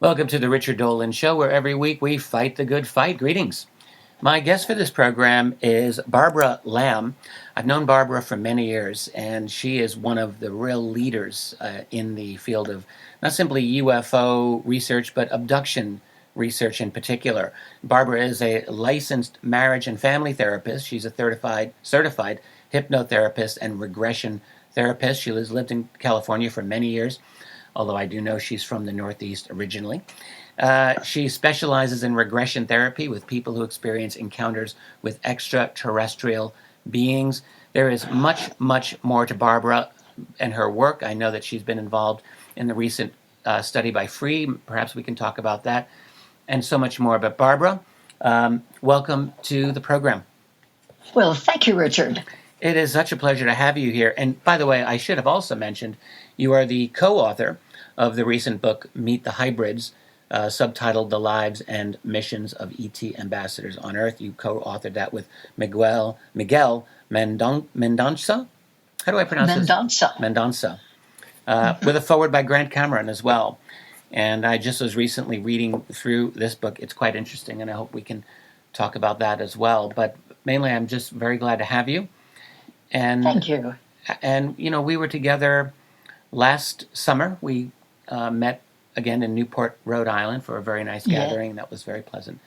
Welcome to the Richard Dolan Show, where every week we fight the good fight. Greetings. My guest for this program is Barbara Lamb. I've known Barbara for many years, and she is one of the real leaders in the field of not simply UFO research, but abduction research in particular. Barbara is a licensed marriage and family therapist. She's a certified hypnotherapist and regression therapist. She has lived in California for many years, although I do know she's from the Northeast originally. She specializes in regression therapy with people who experience encounters with extraterrestrial beings. There is much, much more to Barbara and her work. I know that she's been involved in the recent study by Free. Perhaps we can talk about that and so much more. But Barbara, welcome to the program. Well, thank you, Richard. It is such a pleasure to have you here. And by the way, I should have also mentioned you are the co-author of the recent book, Meet the Hybrids, subtitled The Lives and Missions of ET Ambassadors on Earth. You co-authored that with Miguel Mendonça? How do I pronounce this? Mendonça. With a foreword by Grant Cameron as well. And I just was recently reading through this book. It's quite interesting, and I hope we can talk about that as well. But mainly, I'm just very glad to have you. And thank you. And, you know, we were together last summer. We met again in Newport, Rhode Island for a very nice gathering. That was very pleasant.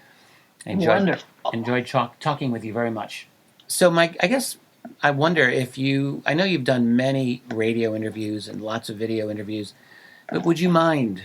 Enjoyed talking with you very much. So, Mike, I guess I wonder if I know you've done many radio interviews and lots of video interviews, but would you mind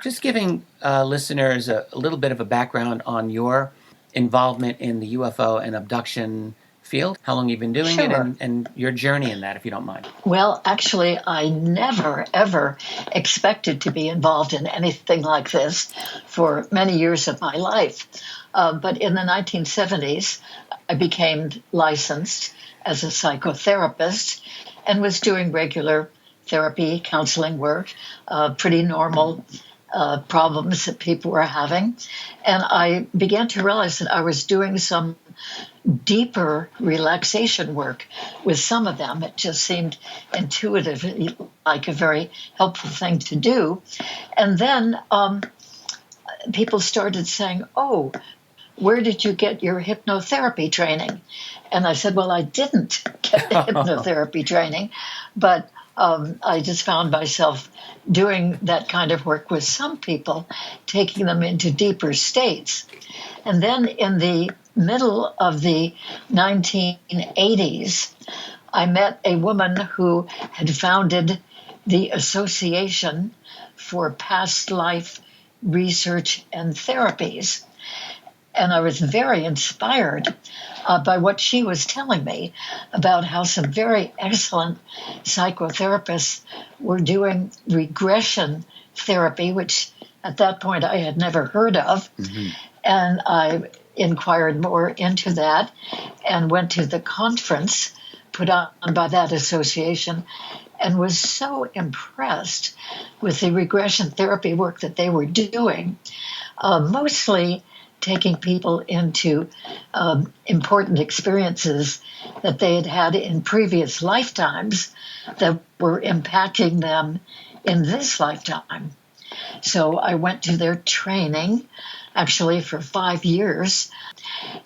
just giving listeners a little bit of a background on your involvement in the UFO and abduction field, how long you've been doing it, and your journey in that, if you don't mind. Well, actually, I never, ever expected to be involved in anything like this for many years of my life. But in the 1970s, I became licensed as a psychotherapist and was doing regular therapy, counseling work, pretty normal problems that people were having. And I began to realize that I was doing some deeper relaxation work with some of them. It just seemed intuitively like a very helpful thing to do. And then people started saying, "Oh, where did you get your hypnotherapy training?" And I said, "Well, I didn't get the hypnotherapy training, but I just found myself doing that kind of work with some people, taking them into deeper states." And then in the middle of the 1980s, I met a woman who had founded the Association for Past Life Research and Therapies. And I was very inspired by what she was telling me about how some very excellent psychotherapists were doing regression therapy, which at that point I had never heard of. Mm-hmm. And I inquired more into that and went to the conference put on by that association and was so impressed with the regression therapy work that they were doing, mostly taking people into important experiences that they had had in previous lifetimes that were impacting them in this lifetime. So I went to their training, actually for 5 years.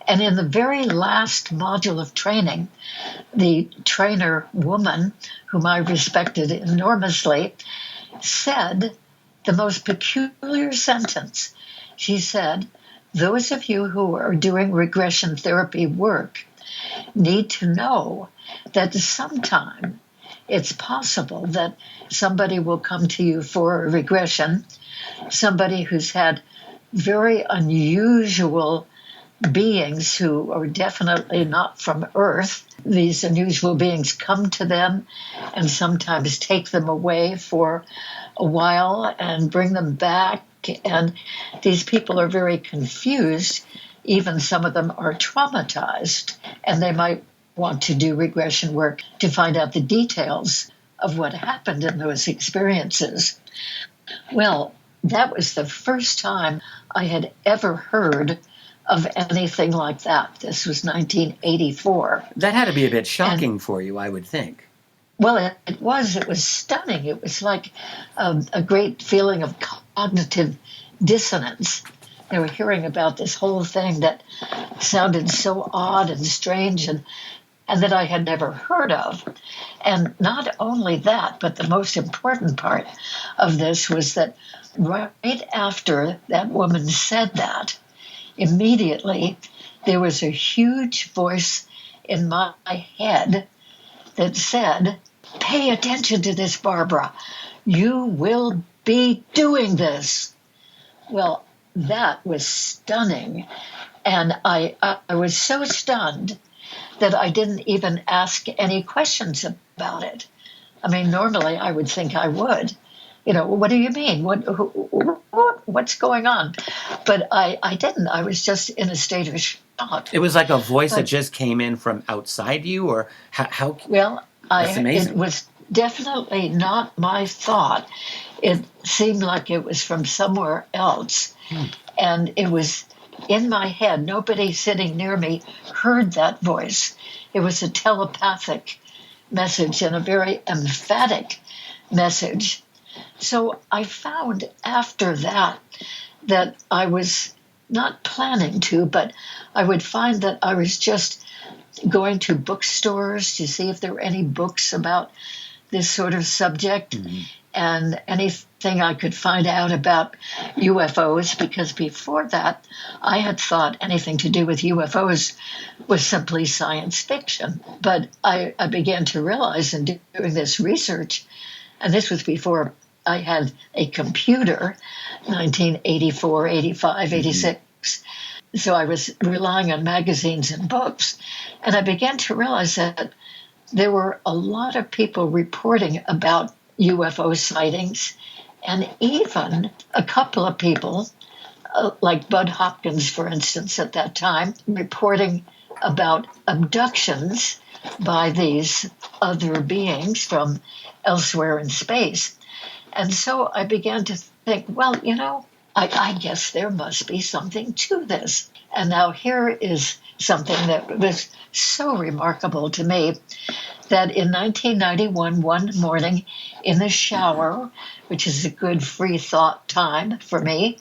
And in the very last module of training, the trainer woman, whom I respected enormously, said the most peculiar sentence. She said, "Those of you who are doing regression therapy work need to know that sometime it's possible that somebody will come to you for a regression, somebody who's had very unusual beings who are definitely not from Earth. These unusual beings come to them and sometimes take them away for a while and bring them back. And these people are very confused. Even some of them are traumatized, and they might want to do regression work to find out the details of what happened in those experiences." Well, that was the first time I had ever heard of anything like that. This was 1984. That had to be a bit shocking for you, I would think. Well, it was stunning. It was like a great feeling of cognitive dissonance. They were hearing about this whole thing that sounded so odd and strange and that I had never heard of. And not only that, but the most important part of this was that right after that woman said that, immediately there was a huge voice in my head that said, "Pay attention to this, Barbara. You will be doing this." Well, that was stunning. And I was so stunned that I didn't even ask any questions about it. I mean, normally I would think I would. What do you mean? What's going on? But I didn't. I was just in a state of shock. It was like a voice that just came in from outside you, or how? Well, That's amazing. It was definitely not my thought. It seemed like it was from somewhere else. And it was in my head. Nobody sitting near me heard that voice. It was a telepathic message and a very emphatic message. So I found after that I was not planning to, but I would find that I was just going to bookstores to see if there were any books about this sort of subject. And anything I could find out about UFOs, because before that, I had thought anything to do with UFOs was simply science fiction. But I began to realize in doing this research, and this was before I had a computer, 1984, 85, 86. So I was relying on magazines and books. And I began to realize that there were a lot of people reporting about UFO sightings, and even a couple of people, like Budd Hopkins, for instance, at that time, reporting about abductions by these other beings from elsewhere in space. And so I began to think, well, I guess there must be something to this. And now here is something that was so remarkable to me, that in 1991, one morning in the shower, which is a good free thought time for me,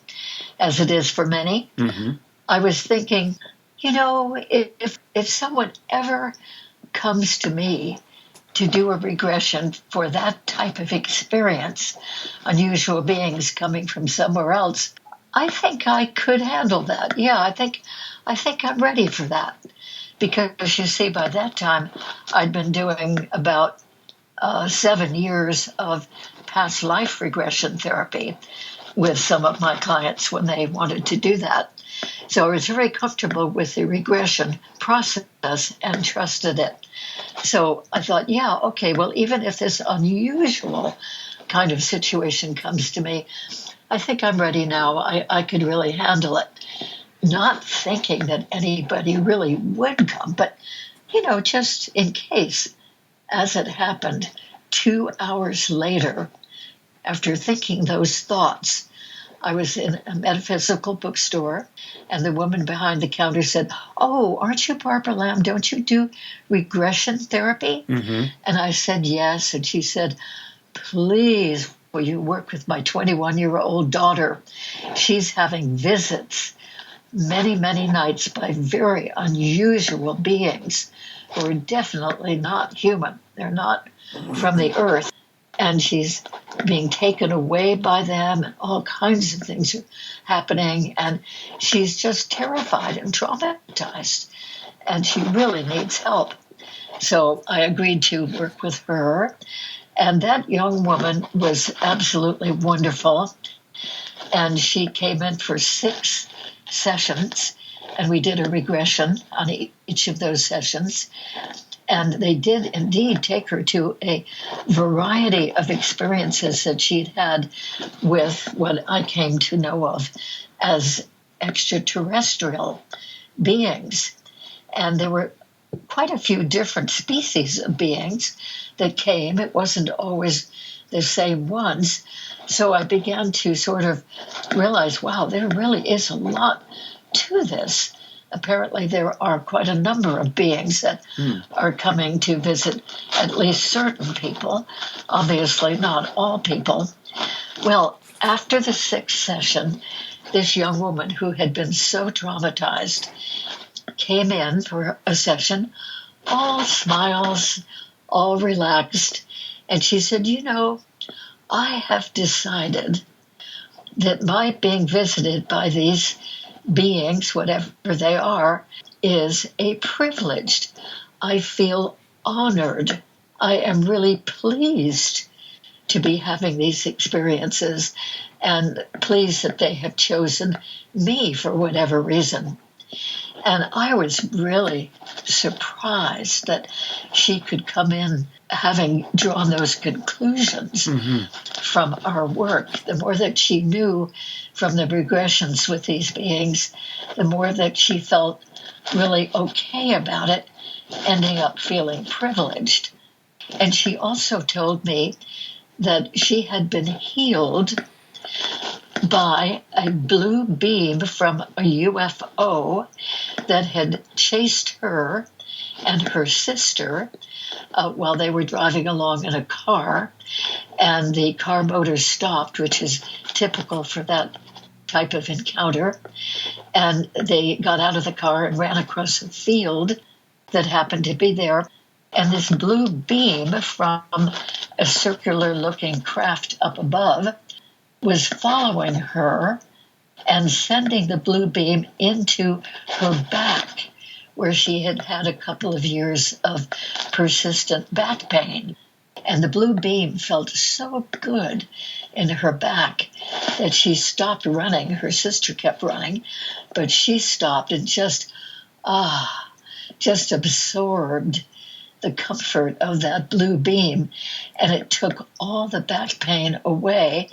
as it is for many, I was thinking, if someone ever comes to me to do a regression for that type of experience, unusual beings coming from somewhere else, I think I could handle that. Yeah, I think I'm ready for that. Because you see, by that time, I'd been doing about 7 years of past life regression therapy with some of my clients when they wanted to do that. So I was very comfortable with the regression process and trusted it. So I thought, yeah, okay, well, even if this unusual kind of situation comes to me, I think I'm ready now. I could really handle it. Not thinking that anybody really would come, but, just in case. As it happened, 2 hours later, after thinking those thoughts, I was in a metaphysical bookstore, and the woman behind the counter said, "Oh, aren't you Barbara Lamb? Don't you do regression therapy?" And I said, "Yes." And she said, "Please, will you work with my 21-year-old daughter? She's having visits many, many nights by very unusual beings who are definitely not human. They're not from the earth. And she's being taken away by them, and all kinds of things are happening. And she's just terrified and traumatized. And she really needs help." So I agreed to work with her. And that young woman was absolutely wonderful. And she came in for 6 sessions, and we did a regression on each of those sessions. And they did indeed take her to a variety of experiences that she'd had with what I came to know of as extraterrestrial beings. And there were quite a few different species of beings that came. It wasn't always the same ones. So I began to sort of realize, wow, there really is a lot to this. Apparently there are quite a number of beings that are coming to visit at least certain people, obviously not all people. Well, After the sixth session, this young woman who had been so traumatized came in for a session, all smiles, all relaxed. And she said, I have decided that my being visited by these beings, whatever they are, is a privilege. I feel honored. I am really pleased to be having these experiences and pleased that they have chosen me for whatever reason. And I was really surprised that she could come in having drawn those conclusions from our work. The more that she knew from the regressions with these beings, the more that she felt really okay about it, ending up feeling privileged. And she also told me that she had been healed by a blue beam from a UFO that had chased her and her sister while they were driving along in a car, and the car motor stopped, which is typical for that type of encounter, and they got out of the car and ran across a field that happened to be there, and this blue beam from a circular-looking craft up above was following her and sending the blue beam into her back, where she had had a couple of years of persistent back pain. And the blue beam felt so good in her back that she stopped running. Her sister kept running, but she stopped and just absorbed the comfort of that blue beam, and it took all the back pain away,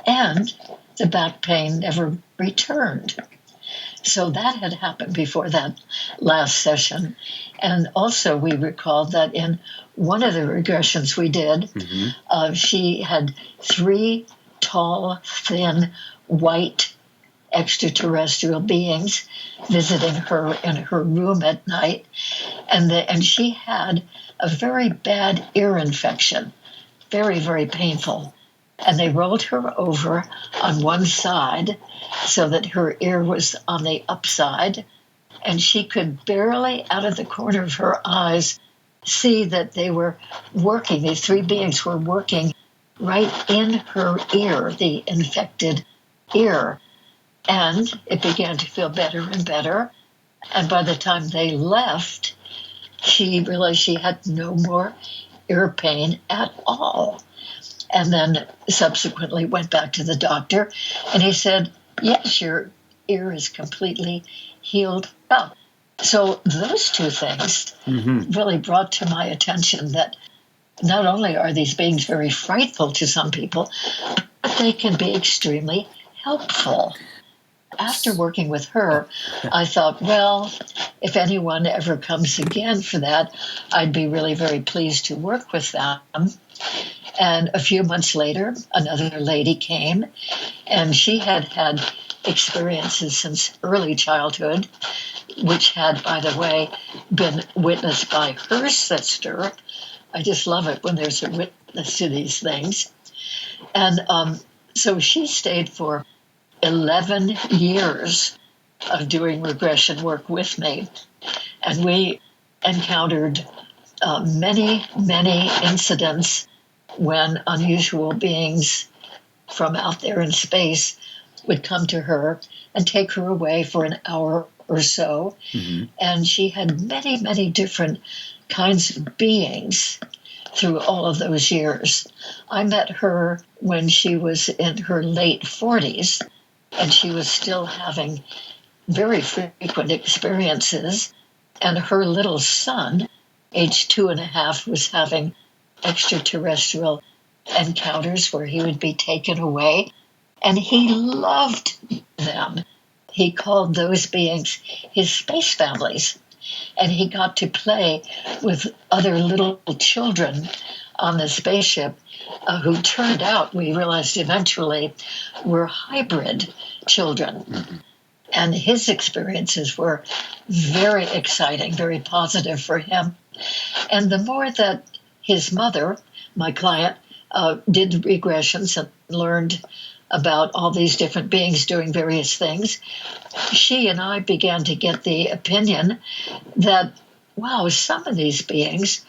and the back pain never returned. So that had happened before that last session. And also we recalled that in one of the regressions we did, she had 3 tall, thin, white extraterrestrial beings visiting her in her room at night, and she had a very bad ear infection, very, very painful. And they rolled her over on one side so that her ear was on the upside, and she could barely, out of the corner of her eyes, see that they were working. These 3 beings were working right in her ear, the infected ear. And it began to feel better and better. And by the time they left, she realized she had no more ear pain at all. And then subsequently went back to the doctor, and he said, yes, your ear is completely healed up. So those 2 things really brought to my attention that not only are these beings very frightful to some people, but they can be extremely helpful. After working with her, I thought, well, if anyone ever comes again for that, I'd be really very pleased to work with them. And a few months later, another lady came, and she had had experiences since early childhood, which had, by the way, been witnessed by her sister. I just love it when there's a witness to these things. And so she stayed for 11 years of doing regression work with me. And we encountered many, many incidents when unusual beings from out there in space would come to her and take her away for an hour or so. And she had many, many different kinds of beings through all of those years. I met her when she was in her late 40s, and she was still having very frequent experiences. And her little son, age 2.5, was having extraterrestrial encounters where he would be taken away, and he loved them. He called those beings his space families, and he got to play with other little children on the spaceship who turned out, we realized eventually, were hybrid children. And his experiences were very exciting, very positive for him. And the more that his mother, my client, did regressions and learned about all these different beings doing various things, she and I began to get the opinion that, wow, some of these beings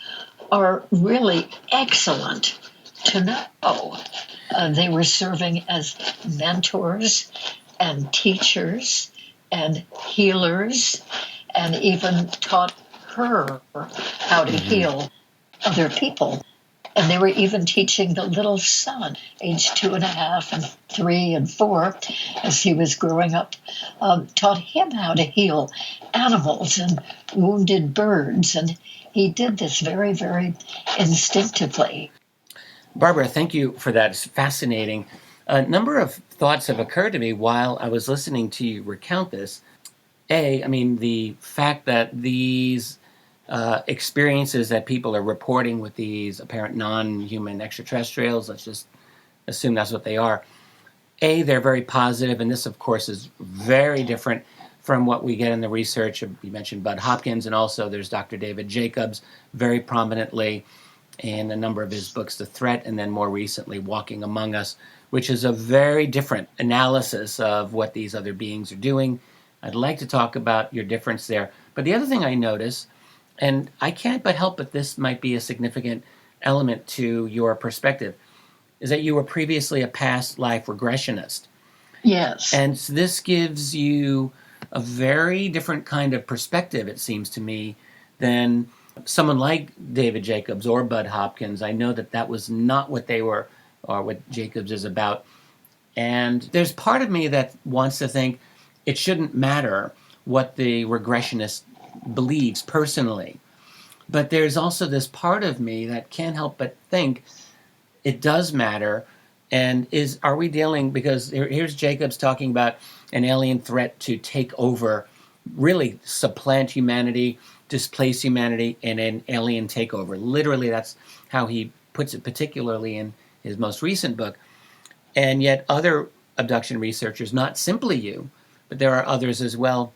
are really excellent to know. They were serving as mentors and teachers and healers, and even taught her how to heal other people. And they were even teaching the little son, age 2.5 and 3 and 4, as he was growing up, taught him how to heal animals and wounded birds. And he did this very, very instinctively. Barbara, thank you for that. It's fascinating. A number of thoughts have occurred to me while I was listening to you recount this. The fact that these experiences that people are reporting with these apparent non-human extraterrestrials, let's just assume that's what they are. They're very positive, and this, of course, is very different from what we get in the research. You mentioned Budd Hopkins, and also there's Dr. David Jacobs, very prominently in a number of his books, The Threat, and then more recently, Walking Among Us, which is a very different analysis of what these other beings are doing. I'd like to talk about your difference there. But the other thing I notice, and I can't but help but this might be a significant element to your perspective, is that you were previously a past life regressionist. Yes. And so this gives you a very different kind of perspective, it seems to me, than someone like David Jacobs or Budd Hopkins. I know that that was not what they were, or what Jacobs is about. And there's part of me that wants to think it shouldn't matter what the regressionist believes personally. But there's also this part of me that can't help but think it does matter. And are we dealing, because here's Jacobs talking about an alien threat to take over, really supplant humanity, displace humanity in an alien takeover. Literally, that's how he puts it, particularly in his most recent book. And yet other abduction researchers, not simply you, but there are others as well,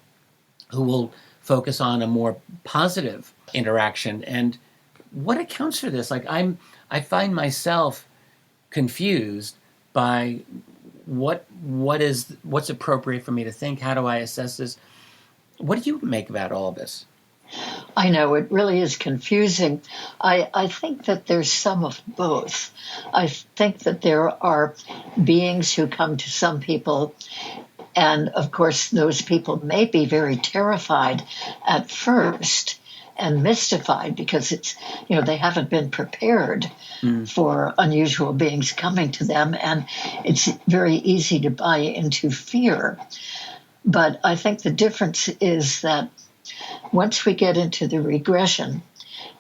who will focus on a more positive interaction. And what accounts for this? I find myself confused by what's appropriate for me to think. How do I assess this? What do you make about all of this? I know it really is confusing. I think that there's some of both. I think that there are beings who come to some people, and of course those people may be very terrified at first and mystified because they haven't been prepared for unusual beings coming to them, and it's very easy to buy into fear. But I think the difference is that once we get into the regression,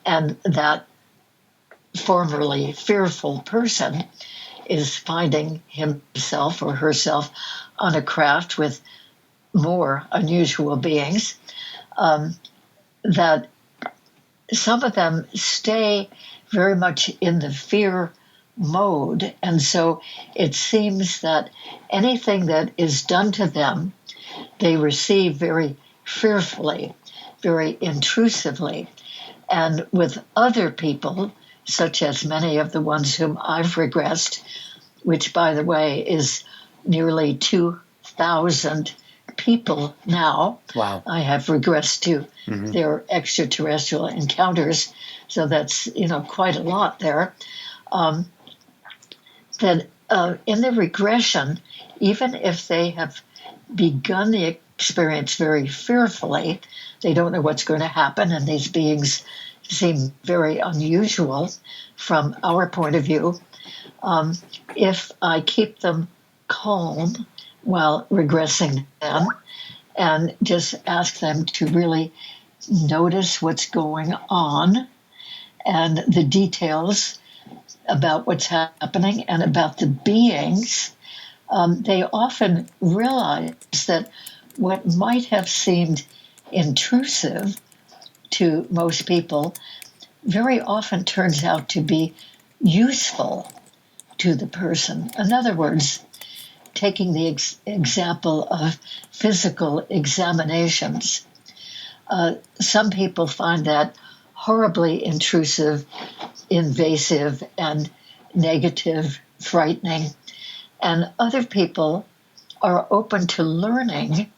and that formerly fearful person is finding himself or herself on a craft with more unusual beings, that some of them stay very much in the fear mode. And so it seems that anything that is done to them, they receive very fearfully, very intrusively. And with other people, such as many of the ones whom I've regressed, which, by the way, is nearly 2,000 people now. Wow. I have regressed to their extraterrestrial encounters, so that's quite a lot there. That in the regression, even if they have begun the experience very fearfully, they don't know what's going to happen, and these beings seem very unusual from our point of view. If I keep them calm while regressing them and just ask them to really notice what's going on and the details about what's happening and about the beings, they often realize that what might have seemed intrusive to most people very often turns out to be useful to the person. In other words, taking the example of physical examinations, some people find that horribly intrusive, invasive, and negative, frightening. And other people are open to learning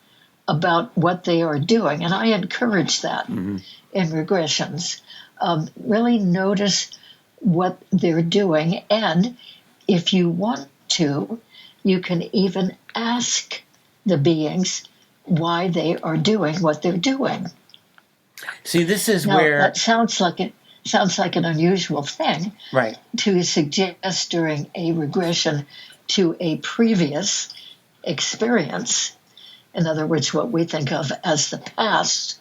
about what they are doing. And I encourage that in regressions. Really notice what they're doing. And if you want to, you can even ask the beings why they are doing what they're doing. See, this is Now, where that sounds like an unusual thing right. to suggest during a regression to a previous experience. In other words, what we think of as the past.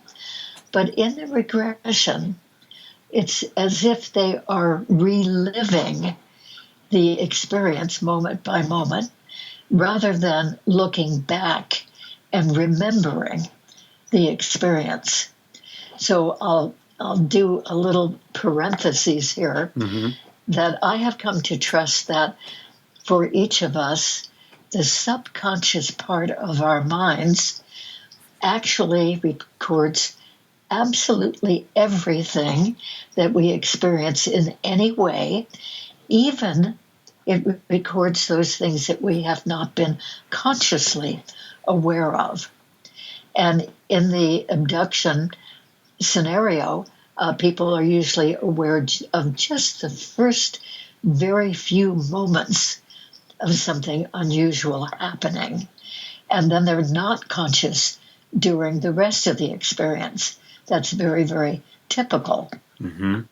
But in the regression, it's as if they are reliving the experience moment by moment rather than looking back and remembering the experience. So I'll do a little parenthesis here that I have come to trust that for each of us, the subconscious part of our minds actually records absolutely everything that we experience in any way, even it records those things that we have not been consciously aware of. And in the abduction scenario, people are usually aware of just the first very few moments of something unusual happening. And then they're not conscious during the rest of the experience. That's very, very typical.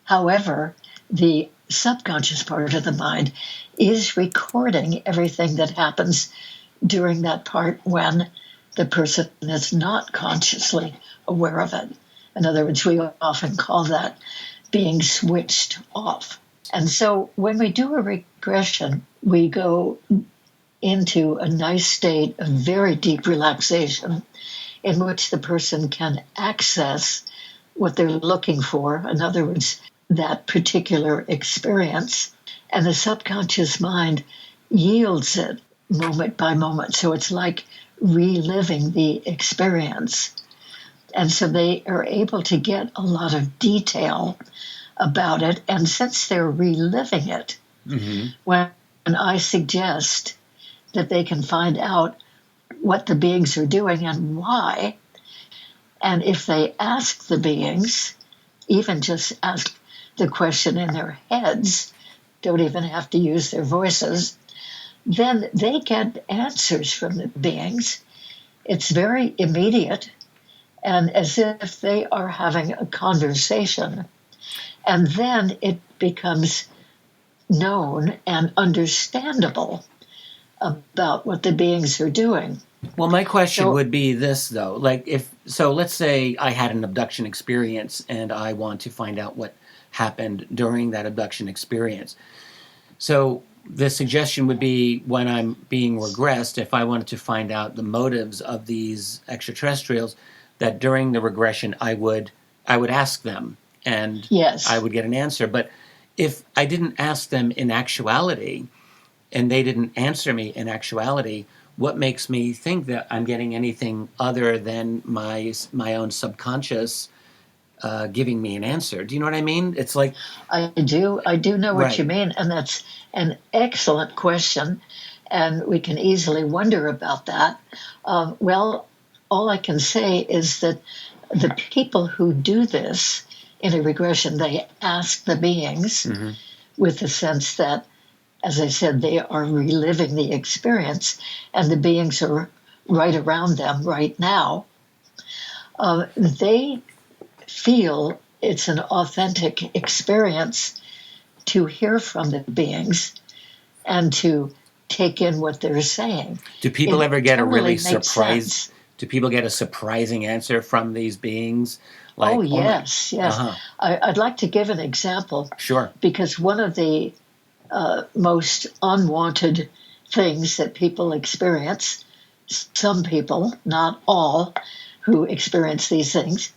However, the subconscious part of the mind is recording everything that happens during that part when the person is not consciously aware of it. In other words, we often call that being switched off. And so when we do a regression, we go into a nice state of very deep relaxation in which the person can access what they're looking for. In other words, that particular experience. And the subconscious mind yields it moment by moment. So it's like reliving the experience. And so they are able to get a lot of detail about it. And since they're reliving it, when I suggest that they can find out what the beings are doing and why, and if they ask the beings, even just ask the question in their heads, don't even have to use their voices, then they get answers from the beings. It's very immediate and as if they are having a conversation. And then it becomes known and understandable about what the beings are doing. Well, my question would be this, though. Let's say I had an abduction experience and I want to find out what happened during that abduction experience. So the suggestion would be when I'm being regressed, if I wanted to find out the motives of these extraterrestrials, that during the regression I would ask them and yes, I would get an answer. But if I didn't ask them in actuality and they didn't answer me in actuality, what makes me think that I'm getting anything other than my own subconscious giving me an answer? Do you know what I mean? It's like I do know what right. you mean, and that's an excellent question, and we can easily wonder about that. Well, all I can say is that the people who do this in a regression, they ask the beings with the sense that, as I said, they are reliving the experience, and the beings are right around them right now. They feel it's an authentic experience to hear from the beings and to take in what they're saying. Do people ever get totally a really surprise? sense. Do people get a surprising answer from these beings? Like, yes. I'd like to give an example. Sure. Because one of the most unwanted things that people experience, some people, not all, who experience these things,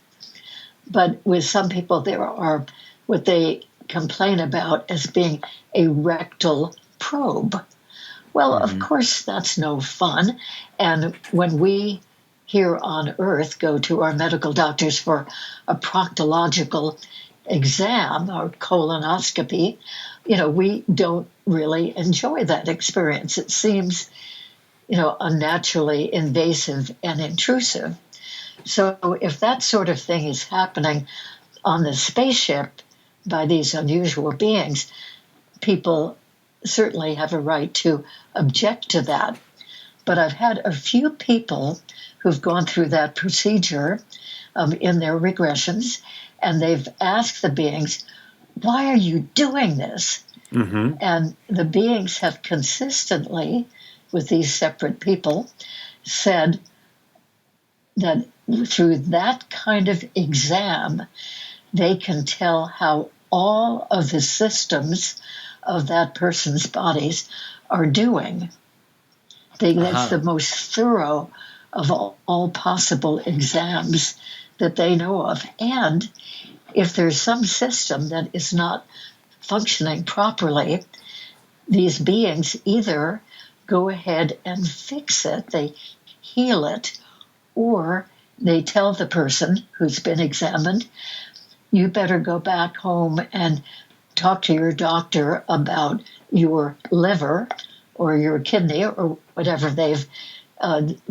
but with some people there are what they complain about as being a rectal probe. Well, of course, that's no fun. And when we here on Earth go to our medical doctors for a proctological exam or colonoscopy, we don't really enjoy that experience. It seems, unnaturally invasive and intrusive. So if that sort of thing is happening on the spaceship by these unusual beings, people certainly have a right to object to that. But I've had a few people who've gone through that procedure in their regressions, and they've asked the beings, why are you doing this? Mm-hmm. And the beings have consistently, with these separate people, said that through that kind of exam, they can tell how all of the systems of that person's bodies are doing. That's the most thorough of all possible exams that they know of. And if there's some system that is not functioning properly, these beings either go ahead and fix it, they heal it, or they tell the person who's been examined, you better go back home and talk to your doctor about your liver or your kidney or whatever they've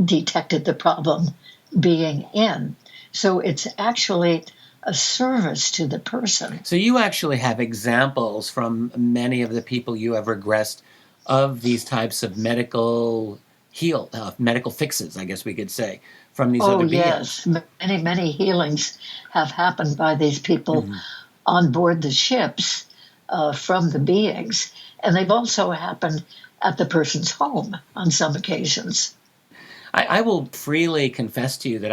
detected the problem being in. So it's actually a service to the person. So you actually have examples from many of the people you have regressed of these types of medical fixes, I guess we could say, from these other beings. Yes, many healings have happened by these people on board the ships from the beings, and they've also happened at the person's home on some occasions. I will freely confess to you that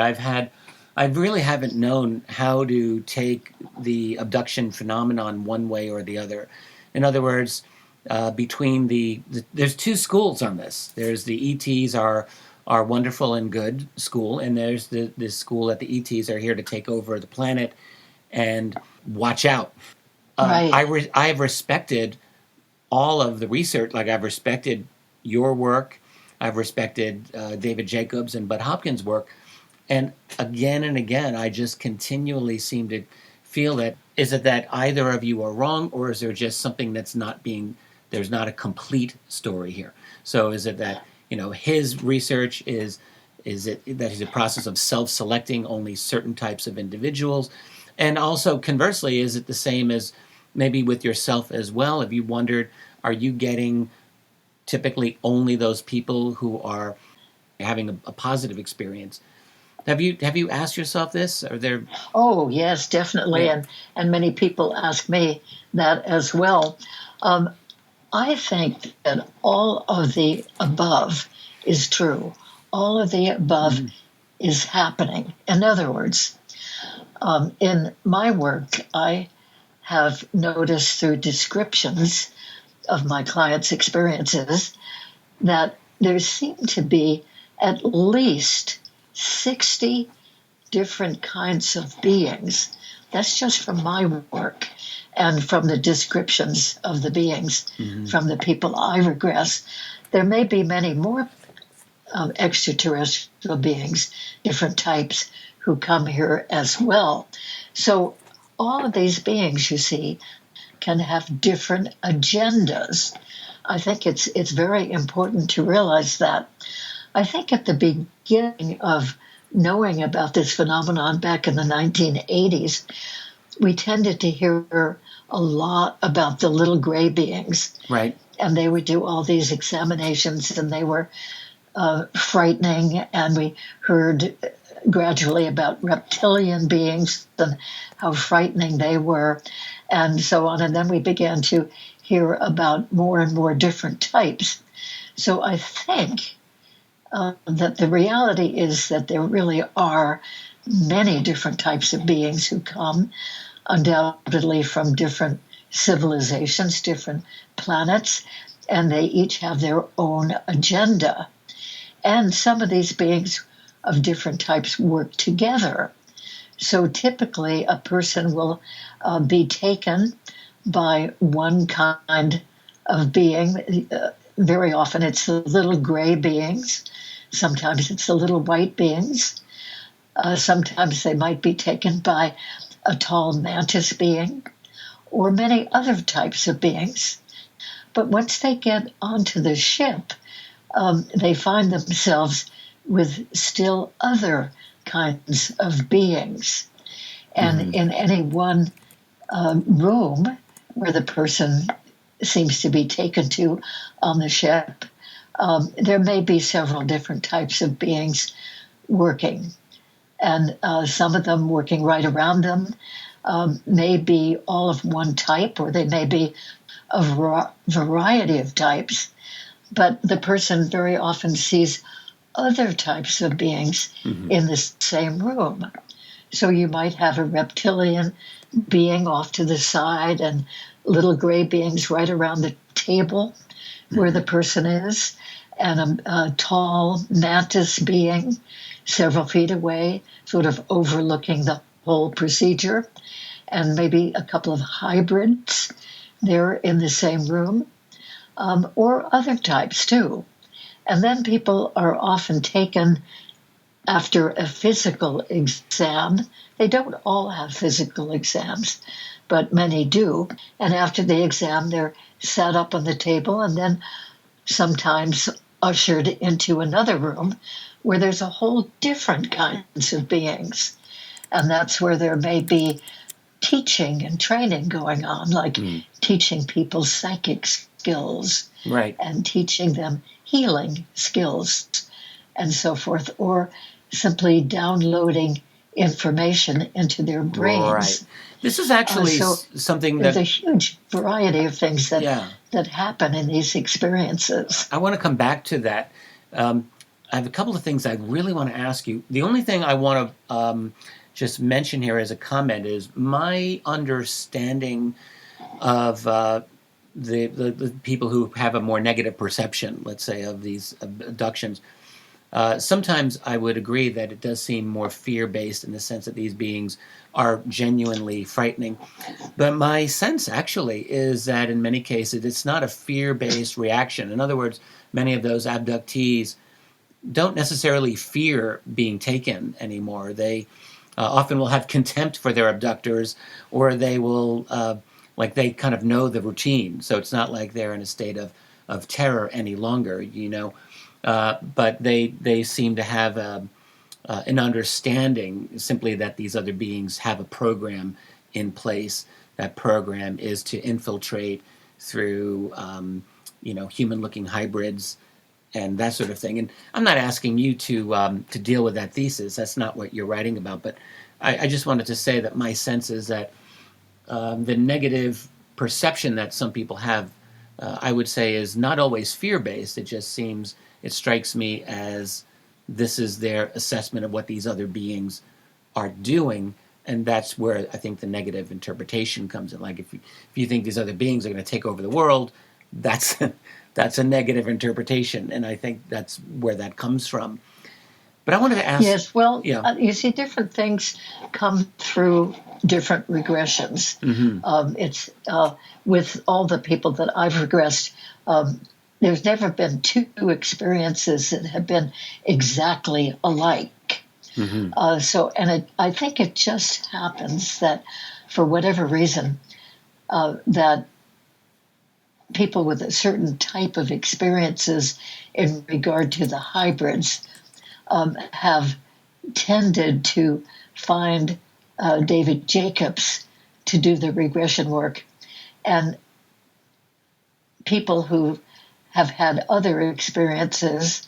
I really haven't known how to take the abduction phenomenon one way or the other. In other words, between there's two schools on this. There's the ETs are wonderful and good school, and there's this school that the ETs are here to take over the planet and watch out. Right. I have respected all of the research. Like, I've respected your work. I've respected David Jacobs and Budd Hopkins' work. And again, I just continually seem to feel that, is it that either of you are wrong, or is there just something there's not a complete story here? So is it that, his research is it that he's a process of self-selecting only certain types of individuals? And also, conversely, is it the same as maybe with yourself as well? Have you wondered, are you getting typically only those people who are having a positive experience? Have you asked yourself this? Are there? Oh, yes, definitely. Yeah. And many people ask me that as well. I think that all of the above is true. All of the above is happening. In other words, in my work, I have noticed through descriptions of my clients' experiences that there seem to be at least 60 different kinds of beings. That's just from my work and from the descriptions of the beings from the people I regress. There may be many more extraterrestrial beings, different types, who come here as well. So all of these beings, you see, can have different agendas. I think it's very important to realize that. I think at the beginning of knowing about this phenomenon back in the 1980s, we tended to hear a lot about the little gray beings. Right. And they would do all these examinations, and they were frightening. And we heard gradually about reptilian beings and how frightening they were, and so on. And then we began to hear about more and more different types. So I think that the reality is that there really are many different types of beings who come, undoubtedly from different civilizations, different planets, and they each have their own agenda. And some of these beings of different types work together. So typically a person will be taken by one kind of being. Very often it's the little gray beings. Sometimes it's the little white beings. Sometimes they might be taken by a tall mantis being, or many other types of beings. But once they get onto the ship, they find themselves with still other kinds of beings. And in any one room where the person seems to be taken to on the ship, there may be several different types of beings working. And some of them working right around them may be all of one type, or they may be a variety of types. But the person very often sees other types of beings in the same room. So you might have a reptilian being off to the side and little gray beings right around the table where the person is, and a tall mantis being several feet away, sort of overlooking the whole procedure, and maybe a couple of hybrids there in the same room, or other types too. And then people are often taken after a physical exam. They don't all have physical exams, but many do. And after the exam, they're sat up on the table and then sometimes ushered into another room where there's a whole different kinds of beings. And that's where there may be teaching and training going on, like teaching people psychic skills, Right. and teaching them healing skills and so forth, or simply downloading information into their brains. Right. This is actually something there's that... a huge variety of things that happen in these experiences. I want to come back to that. I have a couple of things I really want to ask you. The only thing I want to just mention here as a comment is my understanding of the people who have a more negative perception, let's say, of these abductions. Sometimes I would agree that it does seem more fear-based in the sense that these beings are genuinely frightening. But my sense actually is that in many cases it's not a fear-based reaction. In other words, many of those abductees don't necessarily fear being taken anymore. They often will have contempt for their abductors, or they will, they kind of know the routine. So it's not like they're in a state of terror any longer, but they seem to have an understanding simply that these other beings have a program in place. That program is to infiltrate through, human-looking hybrids and that sort of thing. And I'm not asking you to deal with that thesis. That's not what you're writing about. But I just wanted to say that my sense is that the negative perception that some people have, I would say, is not always fear-based. It strikes me as this is their assessment of what these other beings are doing, and that's where I think the negative interpretation comes in. Like if you think these other beings are going to take over the world, that's a negative interpretation, and I think that's where that comes from. But I wanted to ask... Yes, well, you see, different things come through different regressions. It's with all the people that I've regressed, there's never been two experiences that have been exactly alike. I think it just happens that for whatever reason, that people with a certain type of experiences in regard to the hybrids have tended to find David Jacobs to do the regression work. And people who have had other experiences,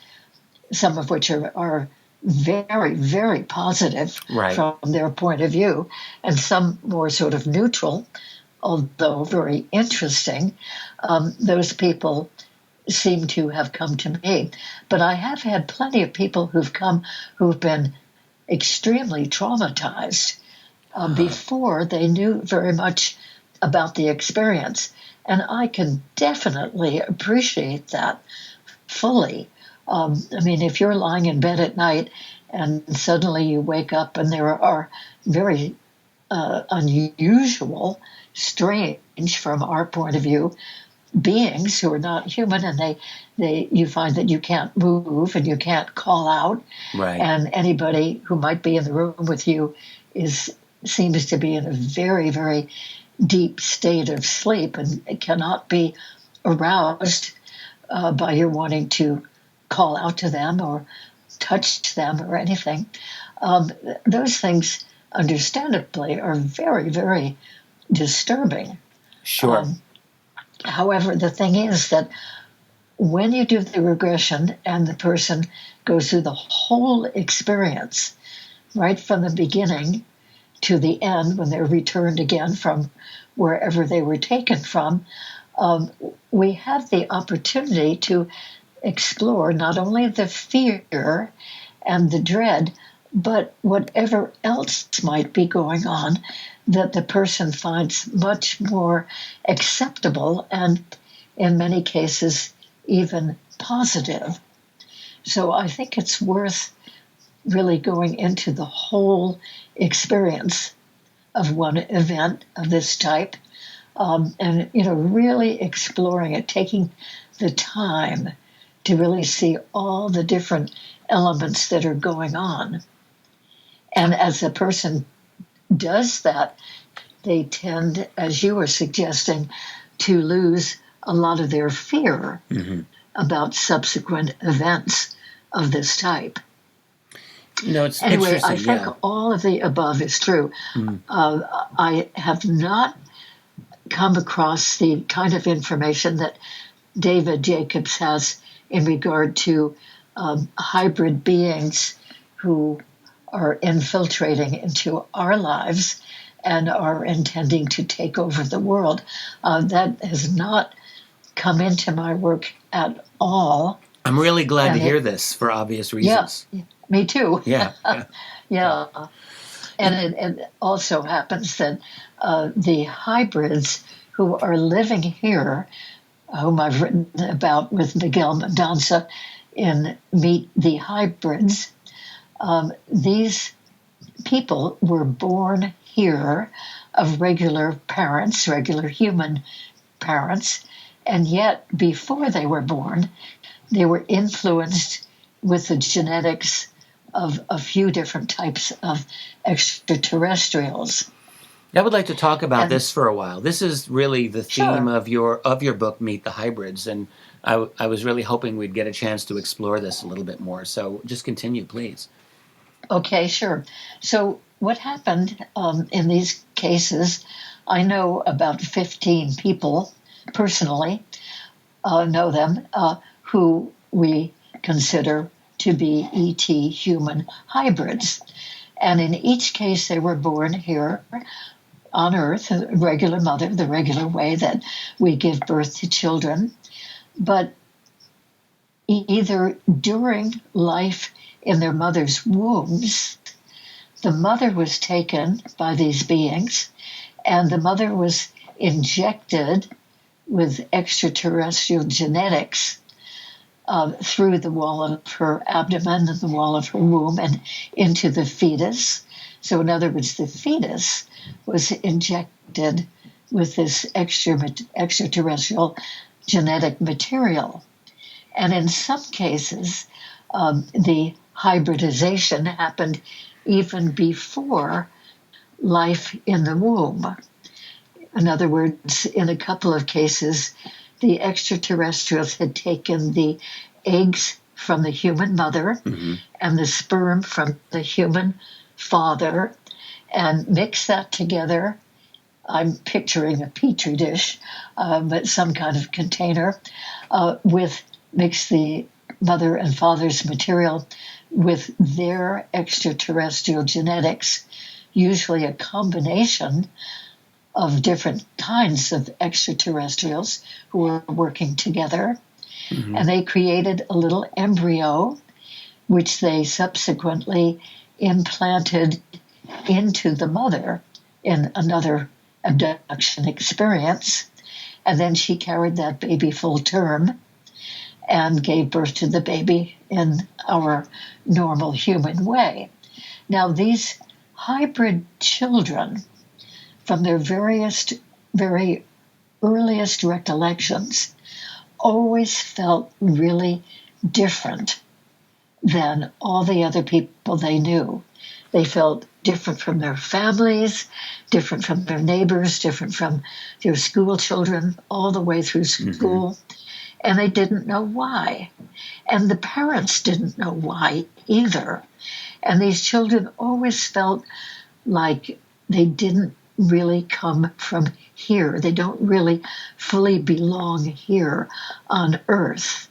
some of which are very, very positive from their point of view, and some more sort of neutral, although very interesting, those people seem to have come to me. But I have had plenty of people who've come who've been extremely traumatized before they knew very much about the experience. And I can definitely appreciate that fully. If you're lying in bed at night and suddenly you wake up and there are very unusual, strange from our point of view, beings who are not human, and you find that you can't move and you can't call out, and anybody who might be in the room with you is seems to be in a very, very deep state of sleep and it cannot be aroused by your wanting to call out to them or touch them or anything. Those things, understandably, are very, very disturbing. Sure. However, the thing is that when you do the regression and the person goes through the whole experience, right from the beginning to the end, when they're returned again from wherever they were taken from, we have the opportunity to explore not only the fear and the dread, but whatever else might be going on that the person finds much more acceptable and, in many cases, even positive. So I think it's worth really going into the whole experience of one event of this type, and really exploring it, taking the time to really see all the different elements that are going on. And as a person does that, they tend, as you were suggesting, to lose a lot of their fear about subsequent events of this type. No, it's Anyway, interesting. I think all of the above is true. I have not come across the kind of information that David Jacobs has in regard to hybrid beings who are infiltrating into our lives and are intending to take over the world. That has not come into my work at all. I'm really glad to hear this for obvious reasons. Yeah, me too. Yeah. Yeah. And it also happens that the hybrids who are living here, whom I've written about with Miguel Mendonça in Meet the Hybrids, these people were born here of regular parents, regular human parents, and yet before they were born, they were influenced with the genetics of a few different types of extraterrestrials. I would like to talk about this for a while. This is really the theme Sure. of your book, Meet the Hybrids, and I was really hoping we'd get a chance to explore this a little bit more. So just continue, please. Okay, sure. So what happened in these cases, I know about 15 people personally, know them, who we consider to be ET human hybrids. And in each case, they were born here on Earth, a regular mother, the regular way that we give birth to children. But either during life in their mother's wombs, the mother was taken by these beings, and the mother was injected with extraterrestrial genetics through the wall of her abdomen and the wall of her womb and into the fetus. So in other words, the fetus was injected with this extraterrestrial genetic material. And in some cases, the hybridization happened even before life in the womb. In other words, in a couple of cases, the extraterrestrials had taken the eggs from the human mother and the sperm from the human father and mixed that together. I'm picturing a petri dish, but some kind of container, mix the mother and father's material with their extraterrestrial genetics, usually a combination of different kinds of extraterrestrials who were working together. And they created a little embryo, which they subsequently implanted into the mother in another abduction experience. And then she carried that baby full term and gave birth to the baby in our normal human way. Now, these hybrid children, from their very earliest recollections, always felt really different than all the other people they knew. They felt different from their families, different from their neighbors, different from their school children, all the way through Mm-hmm. school. And they didn't know why. And the parents didn't know why either. And these children always felt like they didn't really come from here. They don't really fully belong here on Earth.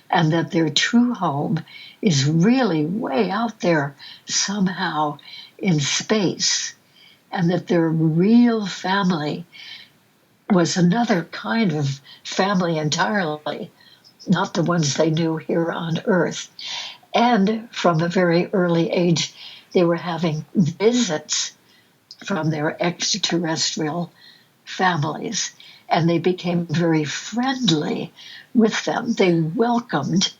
And that their true home is really way out there somehow in space. And that their real family was another kind of family entirely, not the ones they knew here on Earth. And from a very early age, they were having visits from their extraterrestrial families, and they became very friendly with them. They welcomed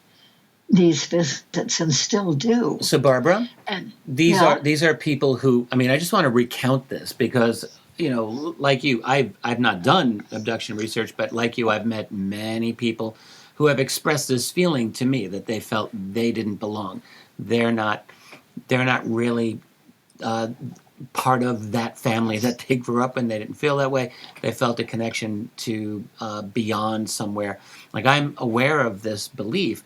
these visits and still do. So, Barbara, And these yeah, are people who, I mean, I just want to recount this because, you know, like you, I've not done abduction research, but like you, I've met many people who have expressed this feeling to me that they felt they didn't belong. They're not they're not really part of that family that they grew up in. They didn't feel that way. They felt a connection to beyond somewhere. Like, I'm aware of this belief.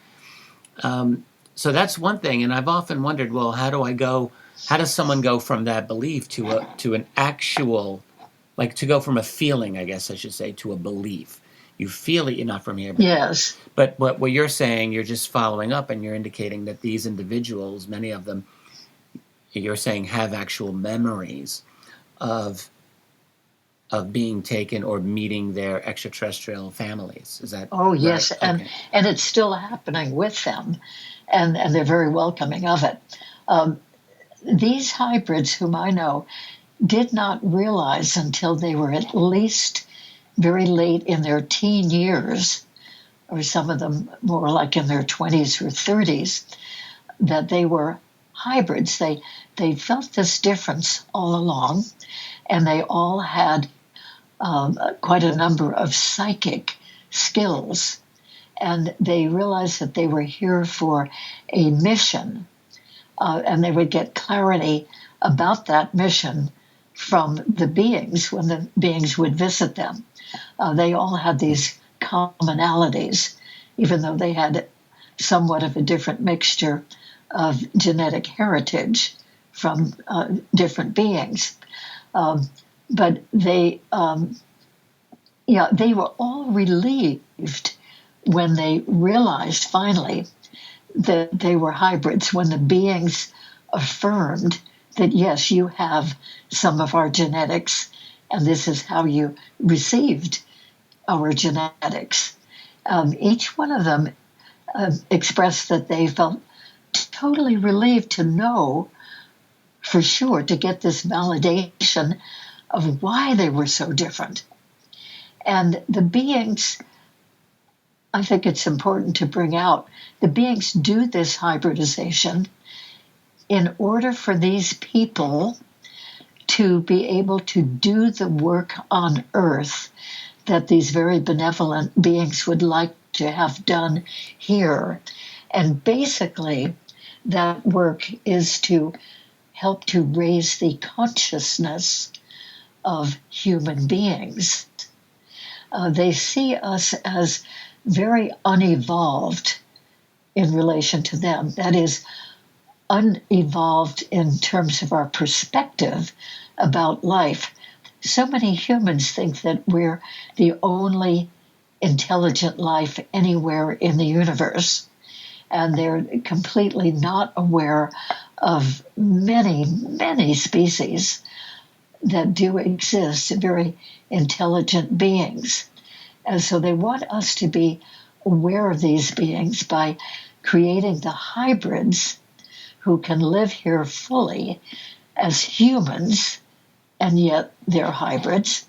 So that's one thing, and I've often wondered, well, how do I go? How does someone go from that belief to an actual, like, to go from a feeling, I guess I should say, to a belief? You feel it, you're not from here, yes, but what you're saying, you're just following up, and you're indicating that these individuals, many of them, you're saying have actual memories of being taken or meeting their extraterrestrial families. Is that oh right? yes, Okay. and it's still happening with them, and they're very welcoming of it. Um, these hybrids, whom I know, did not realize until they were at least very late in their teen years, or some of them more like in their 20s or 30s, that they were hybrids. They felt this difference all along, and they all had quite a number of psychic skills. And they realized that they were here for a mission, and they would get clarity about that mission from the beings when the beings would visit them. They all had these commonalities, even though they had somewhat of a different mixture of genetic heritage from different beings. But they were all relieved when they realized finally that they were hybrids, when the beings affirmed that, yes, you have some of our genetics, and this is how you received our genetics. Each one of them expressed that they felt totally relieved to know for sure, to get this validation of why they were so different. And the beings, I think it's important to bring out, the beings do this hybridization in order for these people to be able to do the work on Earth that these very benevolent beings would like to have done here. And basically, that work is to help to raise the consciousness of human beings. They see us as very unevolved in relation to them. That is, unevolved in terms of our perspective about life. So many humans think that we're the only intelligent life anywhere in the universe, and they're completely not aware of many, many species that do exist, very intelligent beings. And so they want us to be aware of these beings by creating the hybrids who can live here fully as humans, and yet they're hybrids.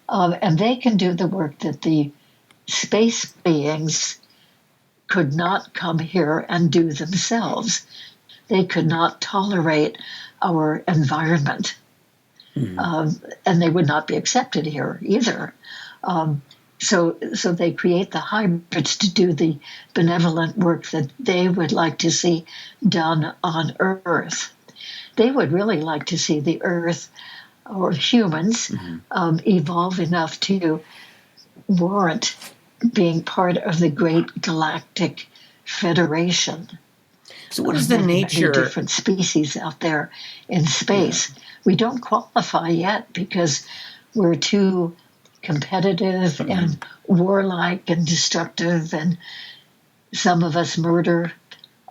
And they can do the work that the space beings could not come here and do themselves. They could not tolerate our environment, Mm-hmm. and they would not be accepted here either. So they create the hybrids to do the benevolent work that they would like to see done on Earth. They would really like to see the Earth or humans evolve enough to warrant being part of the great galactic federation. So what is the Many nature? different species out there in space. Yeah. We don't qualify yet because we're too competitive and warlike and destructive, and some of us murder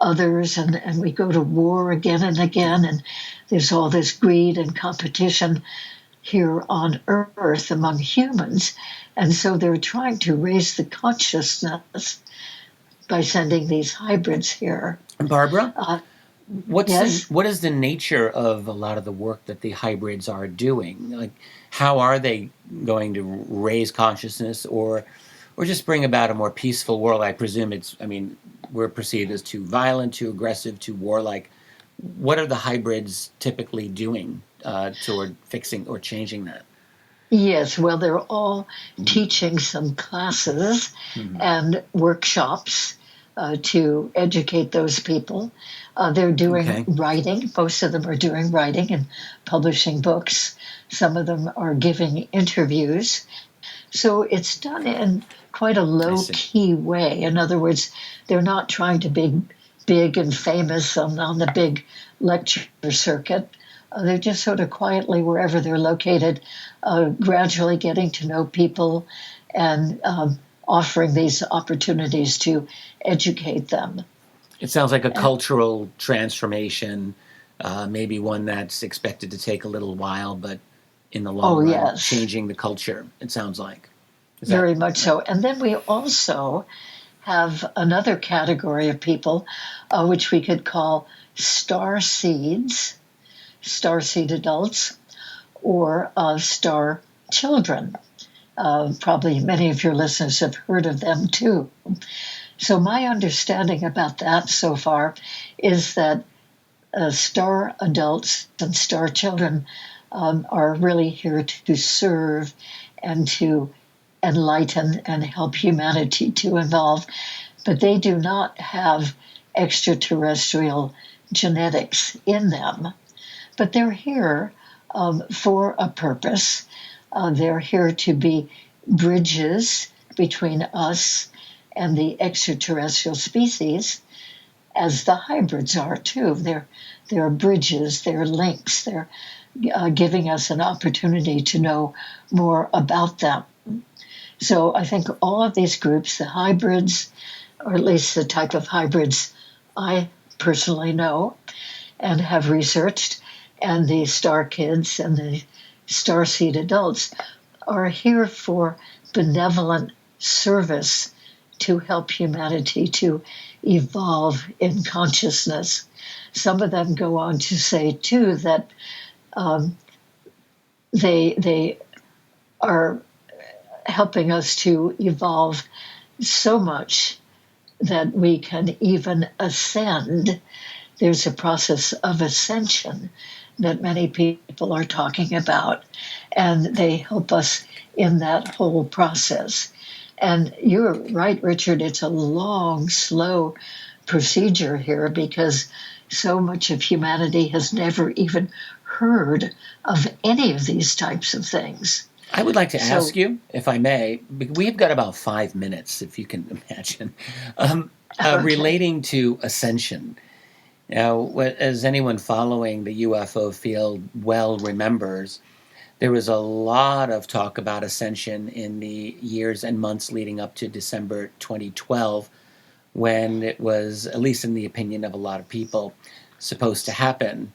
others, and we go to war again and again, and there's all this greed and competition here on Earth among humans. And so they're trying to raise the consciousness by sending these hybrids here. Barbara, Yes? what is the nature of a lot of the work that the hybrids are doing? Like, how are they going to raise consciousness or just bring about a more peaceful world? I presume we're perceived as too violent, too aggressive, too warlike. What are the hybrids typically doing toward fixing or changing that? Yes, well, they're all teaching some classes and workshops to educate those people. They're doing writing. Most of them are doing writing and publishing books. Some of them are giving interviews. So it's done in quite a low-key way. In other words, they're not trying to be big and famous on the big lecture circuit. They're just sort of quietly, wherever they're located, gradually getting to know people and offering these opportunities to educate them. It sounds like a cultural transformation, maybe one that's expected to take a little while, but in the long run, changing the culture, it sounds like. Very much so. And then we also have another category of people, which we could call star seeds, starseed adults, or star children. Probably many of your listeners have heard of them too. So my understanding about that so far is that star adults and star children are really here to serve and to enlighten and help humanity to evolve. But they do not have extraterrestrial genetics in them. But they're here for a purpose. They're here to be bridges between us and the extraterrestrial species, as the hybrids are too. They're bridges, they're links, they're giving us an opportunity to know more about them. So I think all of these groups, the hybrids, or at least the type of hybrids I personally know and have researched, and the star kids and the starseed adults, are here for benevolent service to help humanity to evolve in consciousness. Some of them go on to say, too, that they are helping us to evolve so much that we can even ascend. There's a process of ascension that many people are talking about, and they help us in that whole process. And you're right, Richard, it's a long, slow procedure here because so much of humanity has never even heard of any of these types of things. I would like to ask you, if I may, we've got about 5 minutes, if you can imagine, relating to ascension. Now, as anyone following the UFO field well remembers, there was a lot of talk about ascension in the years and months leading up to December 2012, when it was, at least in the opinion of a lot of people, supposed to happen.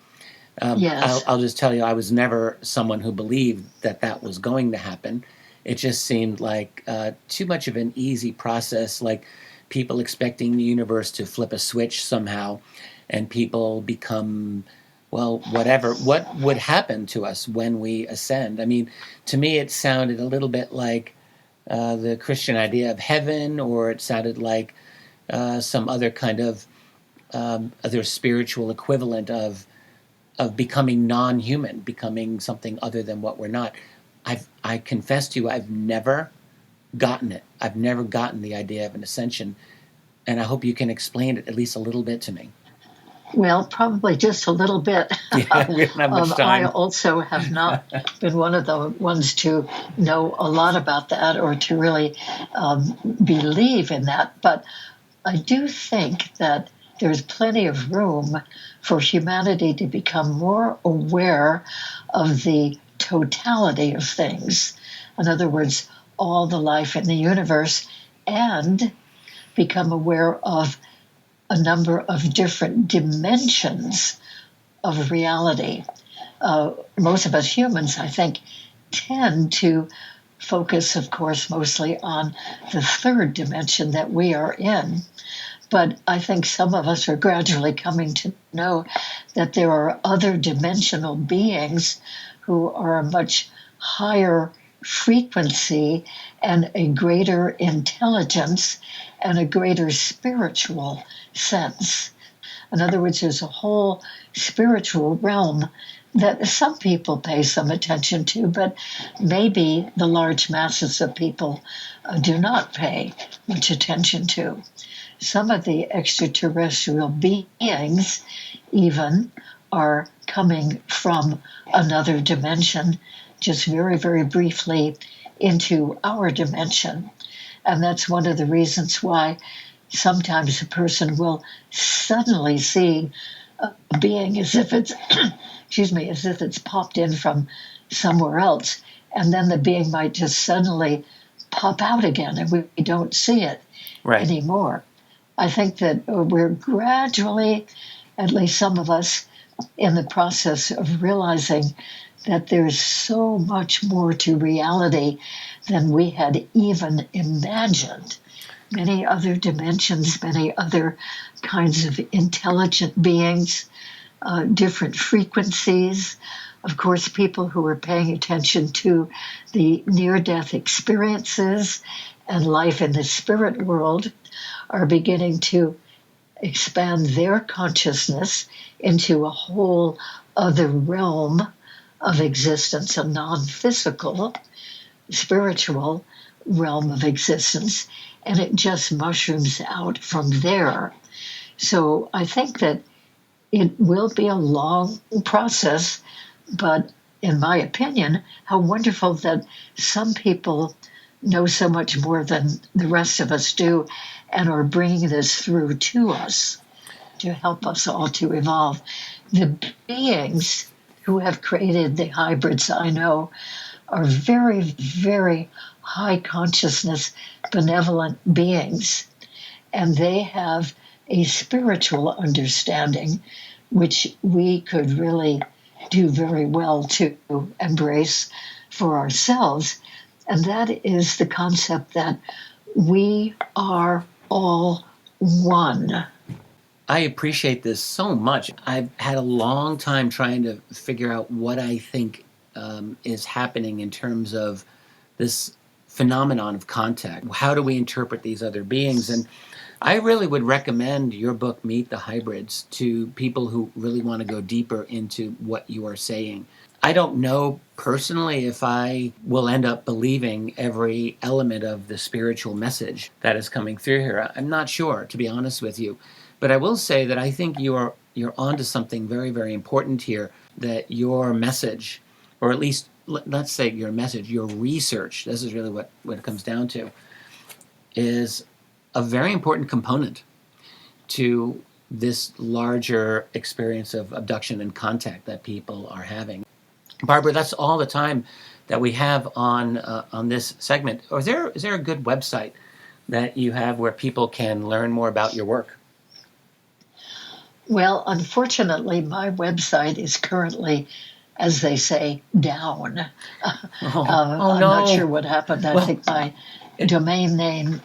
Yes. I'll just tell you, I was never someone who believed that that was going to happen. It just seemed like too much of an easy process, like people expecting the universe to flip a switch somehow and people become, well, whatever. What would happen to us when we ascend? I mean, to me, it sounded a little bit like the Christian idea of heaven, or it sounded like some other kind of other spiritual equivalent of becoming non-human, becoming something other than what we're not. I confess to you, I've never gotten it. I've never gotten the idea of an ascension, and I hope you can explain it at least a little bit to me. Well, probably just a little bit. Yeah, we don't have much I time. also have not been one of the ones to know a lot about that or to really believe in that. But I do think that there's plenty of room for humanity to become more aware of the totality of things. In other words, all the life in the universe, and become aware of a number of different dimensions of reality. Most of us humans, I think, tend to focus, of course, mostly on the third dimension that we are in. But I think some of us are gradually coming to know that there are other dimensional beings who are a much higher frequency and a greater intelligence and a greater spiritual sense. In other words, there's a whole spiritual realm that some people pay some attention to, but maybe the large masses of people do not pay much attention to. Some of the extraterrestrial beings even are coming from another dimension, just very, very briefly into our dimension. And that's one of the reasons why sometimes a person will suddenly see a being as if it's, excuse me, as if it's popped in from somewhere else. And then the being might just suddenly pop out again and we don't see it anymore. I think that we're gradually, at least some of us, in the process of realizing that there's so much more to reality than we had even imagined. Many other dimensions, many other kinds of intelligent beings, different frequencies. Of course, people who are paying attention to the near-death experiences and life in the spirit world are beginning to expand their consciousness into a whole other realm of existence, a non-physical, spiritual realm of existence, and it just mushrooms out from there. So I think that it will be a long process, but in my opinion, how wonderful that some people know so much more than the rest of us do and are bringing this through to us to help us all to evolve. The beings who have created the hybrids I know are very, very high consciousness, benevolent beings, and they have a spiritual understanding which we could really do very well to embrace for ourselves. And that is the concept that we are all one. I appreciate this so much. I've had a long time trying to figure out what I think is happening in terms of this phenomenon of contact. How do we interpret these other beings? And I really would recommend your book, Meet the Hybrids, to people who really want to go deeper into what you are saying. I don't know personally if I will end up believing every element of the spiritual message that is coming through here. I'm not sure, to be honest with you. But I will say that I think you're onto something very, very important here, that your message, or at least let's say your message, your research, this is really what it comes down to, is a very important component to this larger experience of abduction and contact that people are having. Barbara, that's all the time that we have on this segment. Is there a good website that you have where people can learn more about your work? Well, unfortunately, my website is currently, as they say, down. I'm not sure what happened. I think my domain name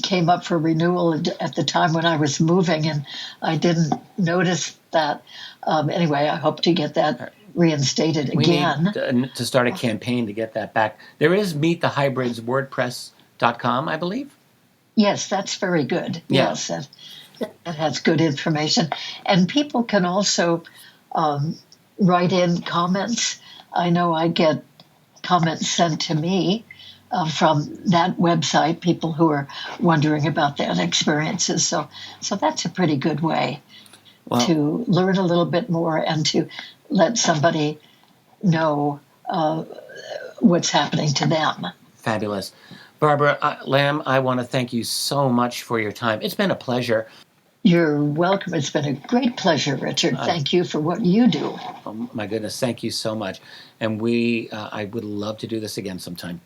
came up for renewal at the time when I was moving, and I didn't notice that. Anyway, I hope to get that reinstated again. We need to start a campaign to get that back. There is Meet the Hybrids WordPress.com, I believe. Yes, that's very good. Yeah. Yes, that has good information. And people can also write in comments. I know I get comments sent to me from that website, people who are wondering about their experiences. So that's a pretty good way to learn a little bit more and to let somebody know what's happening to them. Fabulous. Barbara Lamb, I want to thank you so much for your time. It's been a pleasure. You're welcome. It's been a great pleasure, Richard. Thank you for what you do. Oh, my goodness, thank you so much. And I would love to do this again sometime.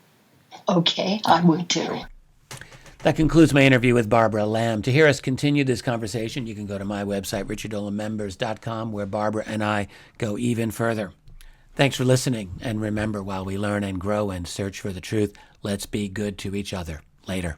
Okay, I would too. That concludes my interview with Barbara Lamb. To hear us continue this conversation, you can go to my website, richarddolanmembers.com, where Barbara and I go even further. Thanks for listening. And remember, while we learn and grow and search for the truth, let's be good to each other. Later.